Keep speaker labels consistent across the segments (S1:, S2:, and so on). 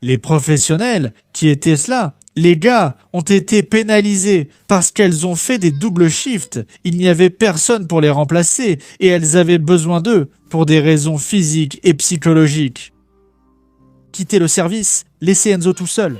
S1: Les professionnels qui étaient cela, les gars, ont été pénalisés parce qu'elles ont fait des doubles shifts. Il n'y avait personne pour les remplacer et elles avaient besoin d'eux pour des raisons physiques et psychologiques. Quitter le service, laisser Enzo tout seul.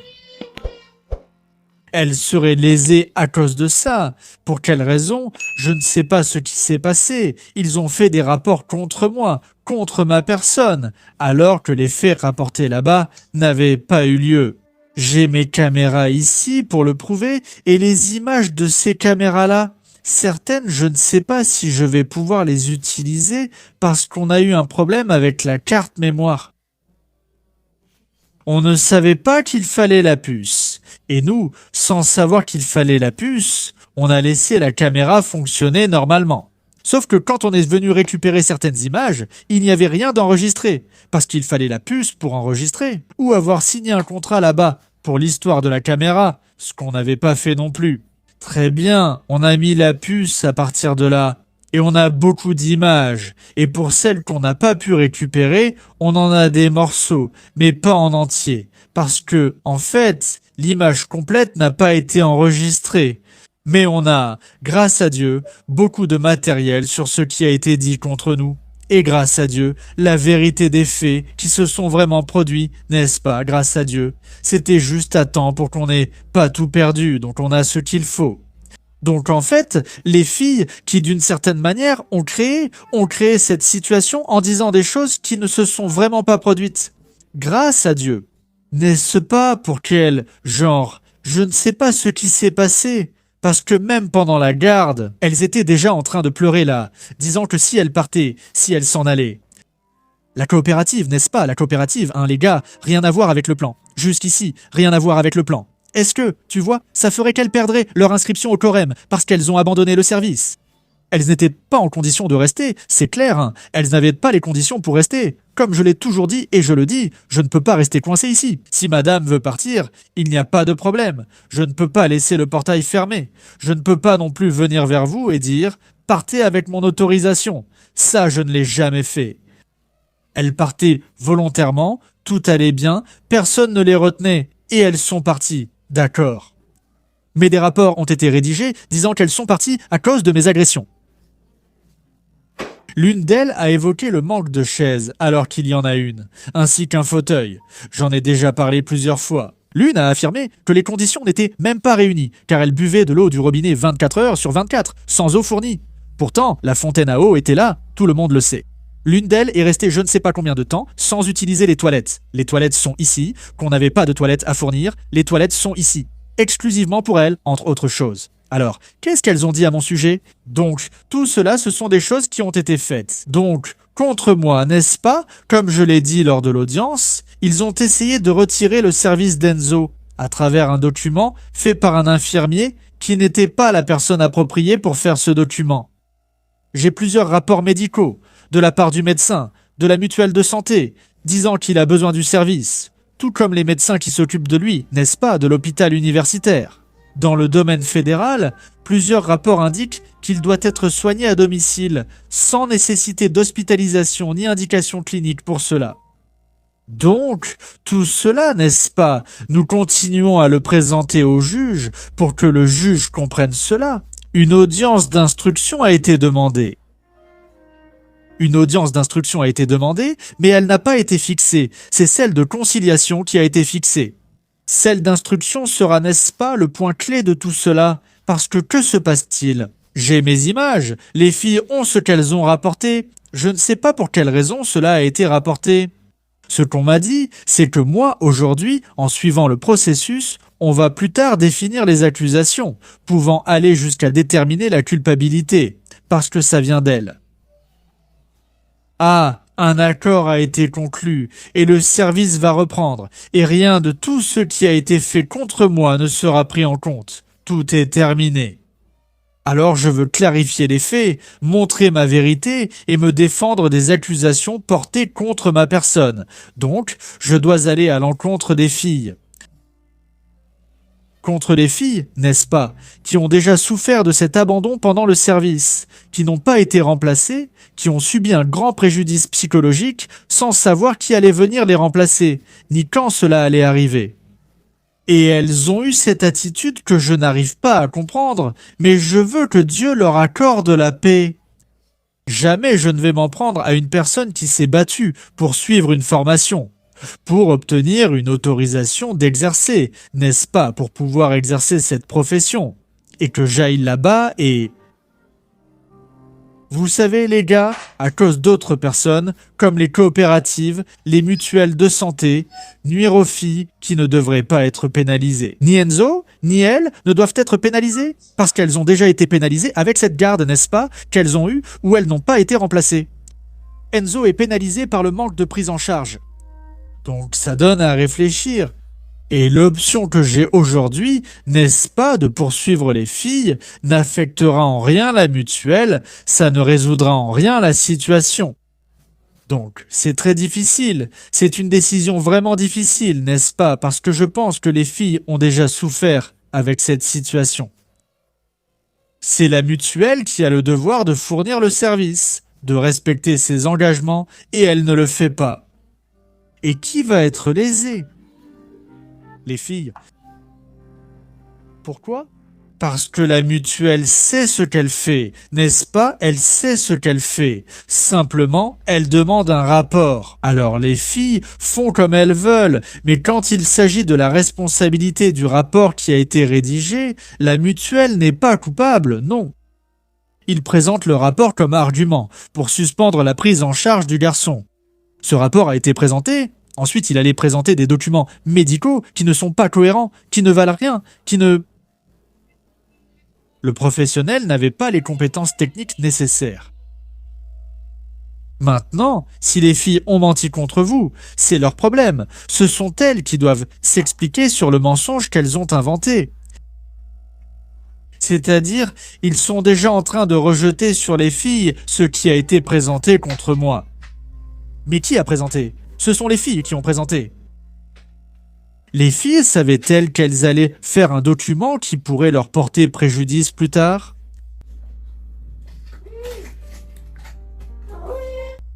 S1: Elle serait lésée à cause de ça. Pour quelle raison? Je ne sais pas ce qui s'est passé. Ils ont fait des rapports contre moi, contre ma personne, alors que les faits rapportés là-bas n'avaient pas eu lieu. J'ai mes caméras ici pour le prouver et les images de ces caméras-là. Certaines, je ne sais pas si je vais pouvoir les utiliser parce qu'on a eu un problème avec la carte mémoire. On ne savait pas qu'il fallait la puce. Et nous, sans savoir qu'il fallait la puce, on a laissé la caméra fonctionner normalement. Sauf que quand on est venu récupérer certaines images, il n'y avait rien d'enregistré, parce qu'il fallait la puce pour enregistrer, ou avoir signé un contrat là-bas pour l'histoire de la caméra, ce qu'on n'avait pas fait non plus. Très bien, on a mis la puce à partir de là, et on a beaucoup d'images, et pour celles qu'on n'a pas pu récupérer, on en a des morceaux, mais pas en entier, parce que, en fait, l'image complète n'a pas été enregistrée. Mais on a, grâce à Dieu, beaucoup de matériel sur ce qui a été dit contre nous. Et grâce à Dieu, la vérité des faits qui se sont vraiment produits, n'est-ce pas, grâce à Dieu. C'était juste à temps pour qu'on n'ait pas tout perdu, donc on a ce qu'il faut. Donc en fait, les filles qui d'une certaine manière ont créé cette situation en disant des choses qui ne se sont vraiment pas produites. Grâce à Dieu. N'est-ce pas pour quel genre? Je ne sais pas ce qui s'est passé. Parce que même pendant la garde, elles étaient déjà en train de pleurer là, disant que si elles partaient, si elles s'en allaient. La coopérative, n'est-ce pas? La coopérative, hein, les gars, rien à voir avec le plan. Jusqu'ici, rien à voir avec le plan. Est-ce que, tu vois, ça ferait qu'elles perdraient leur inscription au Corem parce qu'elles ont abandonné le service? Elles n'étaient pas en condition de rester, c'est clair, hein. Elles n'avaient pas les conditions pour rester. Comme je l'ai toujours dit et je le dis, je ne peux pas rester coincé ici. Si madame veut partir, il n'y a pas de problème. Je ne peux pas laisser le portail fermé. Je ne peux pas non plus venir vers vous et dire « Partez avec mon autorisation ». Ça, je ne l'ai jamais fait. Elles partaient volontairement, tout allait bien, personne ne les retenait et elles sont parties. D'accord. Mais des rapports ont été rédigés disant qu'elles sont parties à cause de mes agressions. L'une d'elles a évoqué le manque de chaises, alors qu'il y en a une, ainsi qu'un fauteuil. J'en ai déjà parlé plusieurs fois. L'une a affirmé que les conditions n'étaient même pas réunies, car elle buvait de l'eau du robinet 24 heures sur 24, sans eau fournie. Pourtant, la fontaine à eau était là, tout le monde le sait. L'une d'elles est restée je ne sais pas combien de temps sans utiliser les toilettes. Les toilettes sont ici, qu'on n'avait pas de toilettes à fournir, les toilettes sont ici. Exclusivement pour elle, entre autres choses. Alors, qu'est-ce qu'elles ont dit à mon sujet? Donc, tout cela, ce sont des choses qui ont été faites. Donc, contre moi, n'est-ce pas? Comme je l'ai dit lors de l'audience, ils ont essayé de retirer le service d'Enzo à travers un document fait par un infirmier qui n'était pas la personne appropriée pour faire ce document. J'ai plusieurs rapports médicaux, de la part du médecin, de la mutuelle de santé, disant qu'il a besoin du service, tout comme les médecins qui s'occupent de lui, n'est-ce pas, de l'hôpital universitaire. Dans le domaine fédéral, plusieurs rapports indiquent qu'il doit être soigné à domicile, sans nécessité d'hospitalisation ni indication clinique pour cela. Donc, tout cela, n'est-ce pas, nous continuons à le présenter au juge pour que le juge comprenne cela. Une audience d'instruction a été demandée. Une audience d'instruction a été demandée, mais elle n'a pas été fixée. C'est celle de conciliation qui a été fixée. Celle d'instruction sera, n'est-ce pas, le point clé de tout cela? Parce que se passe-t-il? J'ai mes images, les filles ont ce qu'elles ont rapporté. Je ne sais pas pour quelle raison cela a été rapporté. Ce qu'on m'a dit, c'est que moi, aujourd'hui, en suivant le processus, on va plus tard définir les accusations, pouvant aller jusqu'à déterminer la culpabilité, parce que ça vient d'elle. Ah, un accord a été conclu, et le service va reprendre, et rien de tout ce qui a été fait contre moi ne sera pris en compte. Tout est terminé. Alors je veux clarifier les faits, montrer ma vérité et me défendre des accusations portées contre ma personne. Donc, je dois aller à l'encontre des filles. contre les filles, n'est-ce pas, qui ont déjà souffert de cet abandon pendant le service, qui n'ont pas été remplacées, qui ont subi un grand préjudice psychologique sans savoir qui allait venir les remplacer, ni quand cela allait arriver. Et elles ont eu cette attitude que je n'arrive pas à comprendre, mais je veux que Dieu leur accorde la paix. Jamais je ne vais m'en prendre à une personne qui s'est battue pour suivre une formation, pour obtenir une autorisation d'exercer, n'est-ce pas, pour pouvoir exercer cette profession, et que j'aille là-bas et... Vous savez les gars, à cause d'autres personnes, comme les coopératives, les mutuelles de santé, nuire aux filles qui ne devraient pas être pénalisées. Ni Enzo, ni elle ne doivent être pénalisées, parce qu'elles ont déjà été pénalisées avec cette garde, n'est-ce pas, qu'elles ont eue ou elles n'ont pas été remplacées. Enzo est pénalisé par le manque de prise en charge. Donc ça donne à réfléchir. Et l'option que j'ai aujourd'hui, n'est-ce pas, de poursuivre les filles, n'affectera en rien la mutuelle, ça ne résoudra en rien la situation. Donc, c'est très difficile, c'est une décision vraiment difficile, n'est-ce pas, parce que je pense que les filles ont déjà souffert avec cette situation. C'est la mutuelle qui a le devoir de fournir le service, de respecter ses engagements, et elle ne le fait pas. Et qui va être lésé ? Les filles. Pourquoi ? Parce que la mutuelle sait ce qu'elle fait, n'est-ce pas ? Elle sait ce qu'elle fait. Simplement, elle demande un rapport. Alors les filles font comme elles veulent, mais quand il s'agit de la responsabilité du rapport qui a été rédigé, la mutuelle n'est pas coupable, non. Ils présentent le rapport comme argument pour suspendre la prise en charge du garçon. Ce rapport a été présenté. Ensuite, il allait présenter des documents médicaux qui ne sont pas cohérents, qui ne valent rien, Le professionnel n'avait pas les compétences techniques nécessaires. Maintenant, si les filles ont menti contre vous, c'est leur problème. Ce sont elles qui doivent s'expliquer sur le mensonge qu'elles ont inventé. C'est-à-dire, ils sont déjà en train de rejeter sur les filles ce qui a été présenté contre moi. Mais qui a présenté ? Ce sont les filles qui ont présenté. Les filles savaient-elles qu'elles allaient faire un document qui pourrait leur porter préjudice plus tard ?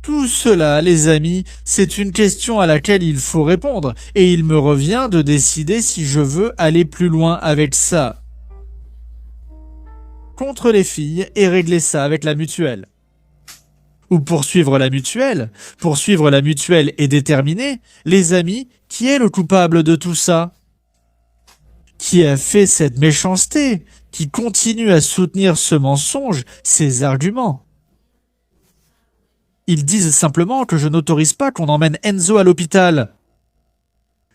S1: Tout cela, les amis, c'est une question à laquelle il faut répondre, et il me revient de décider si je veux aller plus loin avec ça. Contre les filles et régler ça avec la mutuelle. Ou poursuivre la mutuelle. Poursuivre la mutuelle et déterminer, les amis, qui est le coupable de tout ça ? Qui a fait cette méchanceté ? Qui continue à soutenir ce mensonge, ces arguments ? Ils disent simplement que je n'autorise pas qu'on emmène Enzo à l'hôpital.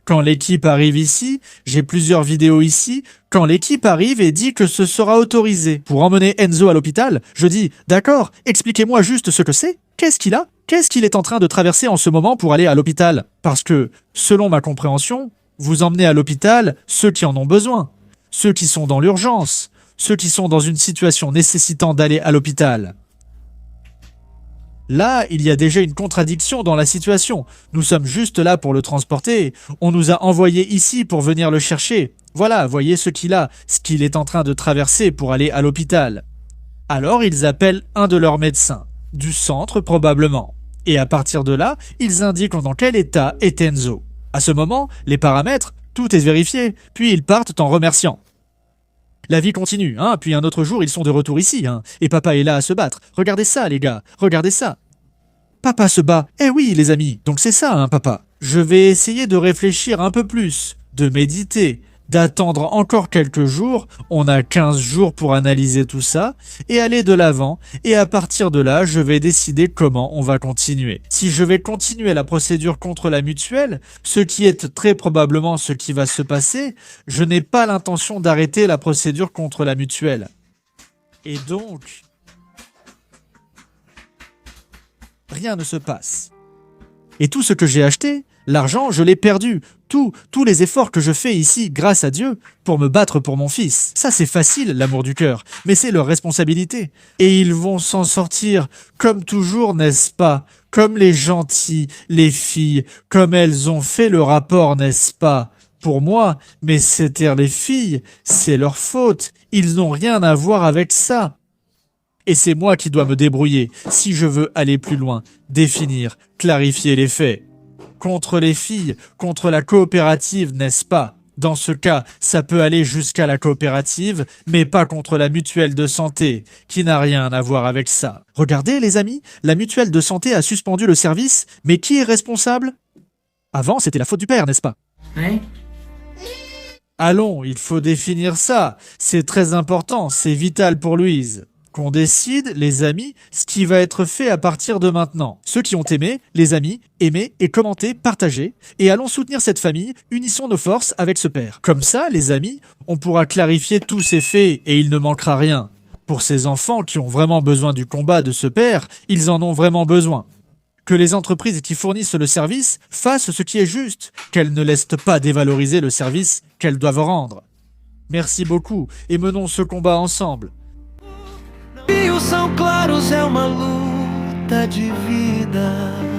S1: Quand l'équipe arrive ici, j'ai plusieurs vidéos ici, quand l'équipe arrive et dit que ce sera autorisé pour emmener Enzo à l'hôpital, je dis « D'accord, expliquez-moi juste ce que c'est, qu'est-ce qu'il a ? Qu'est-ce qu'il est en train de traverser en ce moment pour aller à l'hôpital ?» Parce que, selon ma compréhension, vous emmenez à l'hôpital ceux qui en ont besoin, ceux qui sont dans l'urgence, ceux qui sont dans une situation nécessitant d'aller à l'hôpital. Là, il y a déjà une contradiction dans la situation. Nous sommes juste là pour le transporter. On nous a envoyés ici pour venir le chercher. Voilà, voyez ce qu'il a, ce qu'il est en train de traverser pour aller à l'hôpital. Alors ils appellent un de leurs médecins, du centre probablement. Et à partir de là, ils indiquent dans quel état est Enzo. À ce moment, les paramètres, tout est vérifié, puis ils partent en remerciant. La vie continue, puis un autre jour, ils sont de retour ici, et papa est là à se battre. Regardez ça, les gars, regardez ça. Papa se bat. Eh oui, les amis, donc c'est ça, papa. Je vais essayer de réfléchir un peu plus, de méditer, d'attendre encore quelques jours, on a 15 jours pour analyser tout ça, et aller de l'avant, et à partir de là, je vais décider comment on va continuer. Si je vais continuer la procédure contre la mutuelle, ce qui est très probablement ce qui va se passer, je n'ai pas l'intention d'arrêter la procédure contre la mutuelle. Et donc, rien ne se passe. Et tout ce que j'ai acheté, l'argent, je l'ai perdu. Tous les efforts que je fais ici, grâce à Dieu, pour me battre pour mon fils. Ça, c'est facile, l'amour du cœur, mais c'est leur responsabilité. Et ils vont s'en sortir, comme toujours, n'est-ce pas ? Comme les gentils, les filles, comme elles ont fait le rapport, n'est-ce pas ? pour moi, mais c'était les filles, c'est leur faute, ils n'ont rien à voir avec ça. Et c'est moi qui dois me débrouiller, si je veux aller plus loin, définir, clarifier les faits. Contre les filles, contre la coopérative, n'est-ce pas? Dans ce cas, ça peut aller jusqu'à la coopérative, mais pas contre la mutuelle de santé, qui n'a rien à voir avec ça. Regardez les amis, la mutuelle de santé a suspendu le service, mais qui est responsable? Avant, c'était la faute du père, n'est-ce pas?
S2: Ouais.
S1: Allons, il faut définir ça. C'est très important, c'est vital pour Louise. Qu'on décide, les amis, ce qui va être fait à partir de maintenant. Ceux qui ont aimé, les amis, aimez et commentez, partagez, et allons soutenir cette famille, unissons nos forces avec ce père. Comme ça, les amis, on pourra clarifier tous ces faits et il ne manquera rien. Pour ces enfants qui ont vraiment besoin du combat de ce père, ils en ont vraiment besoin. Que les entreprises qui fournissent le service fassent ce qui est juste, qu'elles ne laissent pas dévaloriser le service qu'elles doivent rendre. Merci beaucoup et menons ce combat ensemble.
S3: Rios são claros, é uma luta de vida.